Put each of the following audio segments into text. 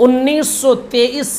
1923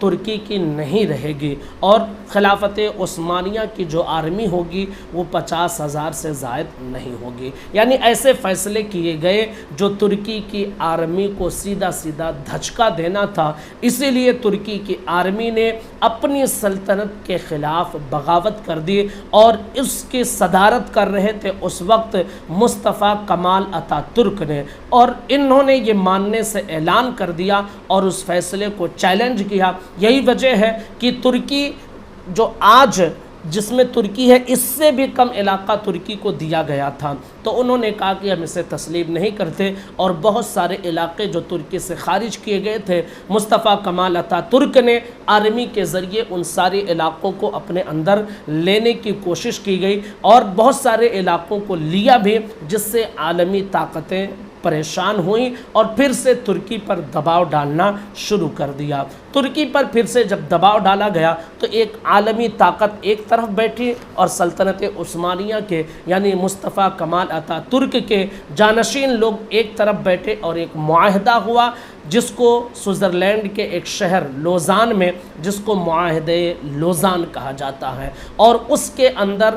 ترکی کی نہیں رہے گی اور خلافت عثمانیہ کی جو آرمی ہوگی وہ 50,000 سے زائد نہیں ہوگی۔ یعنی ایسے فیصلے کیے گئے جو ترکی کی آرمی کو سیدھا سیدھا دھچکا دینا تھا، اسی لیے ترکی کی آرمی نے اپنی سلطنت کے خلاف بغاوت کر دی اور اس کی صدارت کر رہے تھے اس وقت مصطفیٰ کمال اتا ترک نے، اور انہوں نے یہ ماننے سے اعلان کر دیا اور اس فیصلے کو چیلنج کیا۔ یہی وجہ ہے کہ ترکی جو آج جس میں ترکی ہے اس سے بھی کم علاقہ ترکی کو دیا گیا تھا، تو انہوں نے کہا کہ ہم اسے تسلیم نہیں کرتے، اور بہت سارے علاقے جو ترکی سے خارج کیے گئے تھے مصطفیٰ کمال اتا ترک نے آرمی کے ذریعے ان سارے علاقوں کو اپنے اندر لینے کی کوشش کی گئی، اور بہت سارے علاقوں کو لیا بھی، جس سے عالمی طاقتیں پریشان ہوئیں اور پھر سے ترکی پر دباؤ ڈالنا شروع کر دیا۔ ترکی پر پھر سے جب دباؤ ڈالا گیا تو ایک عالمی طاقت ایک طرف بیٹھی اور سلطنت عثمانیہ کے یعنی مصطفیٰ کمال اتا ترک کے جانشین لوگ ایک طرف بیٹھے، اور ایک معاہدہ ہوا جس کو سوئٹزرلینڈ کے ایک شہر لوزان میں، جس کو معاہدے لوزان کہا جاتا ہے، اور اس کے اندر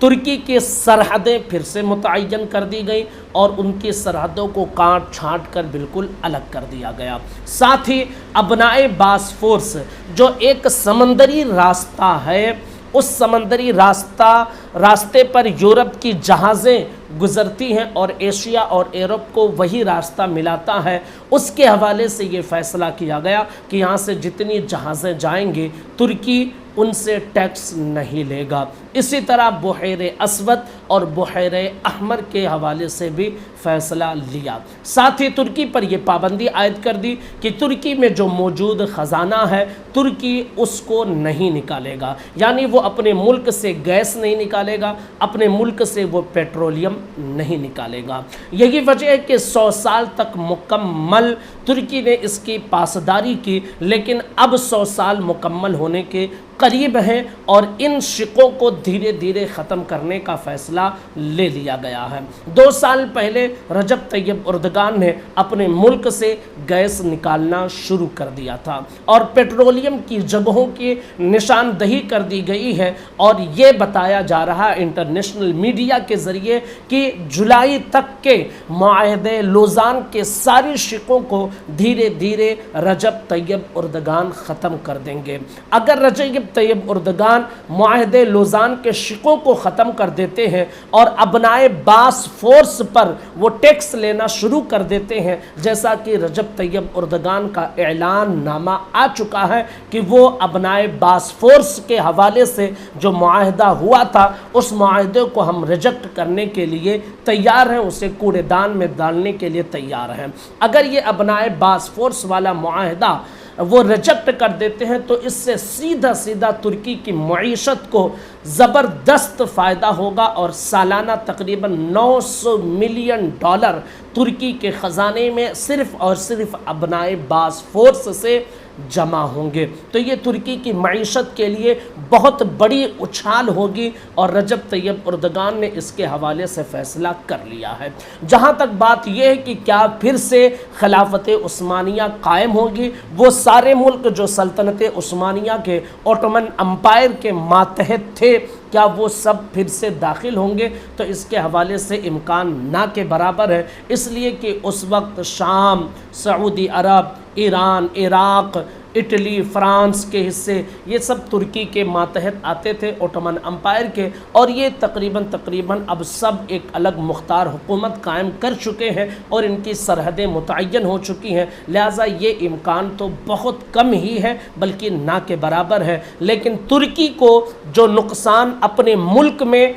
ترکی کی سرحدیں پھر سے متعین کر دی گئیں اور ان کی سرحدوں کو کاٹ چھانٹ کر بالکل الگ کر دیا گیا۔ ساتھ ہی ابنائے باسفورس جو ایک سمندری راستہ ہے، اس سمندری راستے پر یورپ کی جہازیں گزرتی ہیں اور ایشیا اور یورپ کو وہی راستہ ملاتا ہے، اس کے حوالے سے یہ فیصلہ کیا گیا کہ یہاں سے جتنی جہازیں جائیں گی ترکی ان سے ٹیکس نہیں لے گا۔ اسی طرح بحیر اسود اور بحیر احمر کے حوالے سے بھی فیصلہ لیا۔ ساتھ ہی ترکی پر یہ پابندی عائد کر دی کہ ترکی میں جو موجود خزانہ ہے ترکی اس کو نہیں نکالے گا، یعنی وہ اپنے ملک سے گیس نہیں نکالے گا، اپنے ملک سے وہ پیٹرولیم نہیں نکالے گا۔ یہی وجہ ہے کہ 100 سال تک مکمل ترکی نے اس کی پاسداری کی، لیکن اب 100 سال مکمل ہونے کے قریب ہیں اور ان شقوں کو دھیرے دھیرے ختم کرنے کا فیصلہ لے لیا گیا ہے۔ 2 سال پہلے رجب طیب اردگان نے اپنے ملک سے گیس نکالنا شروع کر دیا تھا اور پیٹرولیم کی جگہوں کی نشاندہی کر دی گئی ہے، اور یہ بتایا جا رہا ہے انٹرنیشنل میڈیا کے ذریعے کہ جولائی تک کے معاہدے لوزان کے ساری شقوں کو دھیرے دھیرے رجب طیب اردگان ختم کر دیں گے۔ اگر رجب طیب اردگان معاہدے لوزان کے شقوں کو ختم کر دیتے ہیں اور ابنائے باسفورس پر وہ ٹیکس لینا شروع کر دیتے ہیں، جیسا کہ رجب طیب اردگان کا اعلان نامہ آ چکا ہے کہ وہ ابنائے باسفورس کے حوالے سے جو معاہدہ ہوا تھا اس معاہدے کو ہم ریجیکٹ کرنے کے لیے تیار ہیں، اسے کوڑے دان میں ڈالنے کے لیے تیار ہیں۔ اگر یہ ابنائے باسفورس والا معاہدہ وہ ریجیکٹ کر دیتے ہیں تو اس سے سیدھا سیدھا ترکی کی معیشت کو زبردست فائدہ ہوگا، اور سالانہ تقریباً $900 ملین ترکی کے خزانے میں صرف اور صرف ابنائے باسفورس سے جمع ہوں گے۔ تو یہ ترکی کی معیشت کے لیے بہت بڑی اچھال ہوگی، اور رجب طیب اردگان نے اس کے حوالے سے فیصلہ کر لیا ہے۔ جہاں تک بات یہ ہے کہ کیا پھر سے خلافت عثمانیہ قائم ہوگی، وہ سارے ملک جو سلطنت عثمانیہ کے اوٹومن امپائر کے ماتحت تھے کیا وہ سب پھر سے داخل ہوں گے؟ تو اس کے حوالے سے امکان نہ کے برابر ہے، اس لیے کہ اس وقت شام، سعودی عرب، ایران، عراق، اٹلی، فرانس کے حصے یہ سب ترکی کے ماتحت آتے تھے اوٹومن امپائر کے، اور یہ تقریباً اب سب ایک الگ مختار حکومت قائم کر چکے ہیں اور ان کی سرحدیں متعین ہو چکی ہیں، لہٰذا یہ امکان تو بہت کم ہی ہے بلکہ نہ کے برابر ہے۔ لیکن ترکی کو جو نقصان اپنے ملک میں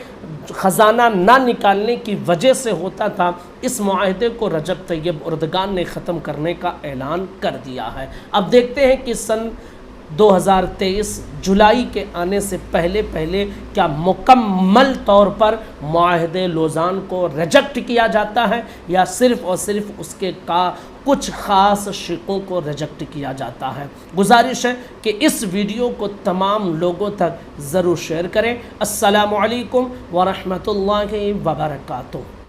خزانہ نہ نکالنے کی وجہ سے ہوتا تھا، اس معاہدے کو رجب طیب اردگان نے ختم کرنے کا اعلان کر دیا ہے۔ اب دیکھتے ہیں کہ سن 2023 جولائی کے آنے سے پہلے کیا مکمل طور پر معاہدے لوزان کو ریجیکٹ کیا جاتا ہے یا صرف اور صرف اس کے کچھ خاص شقوں کو ریجیکٹ کیا جاتا ہے۔ گزارش ہے کہ اس ویڈیو کو تمام لوگوں تک ضرور شیئر کریں۔ السلام علیکم ورحمۃ اللہ وبرکاتہ۔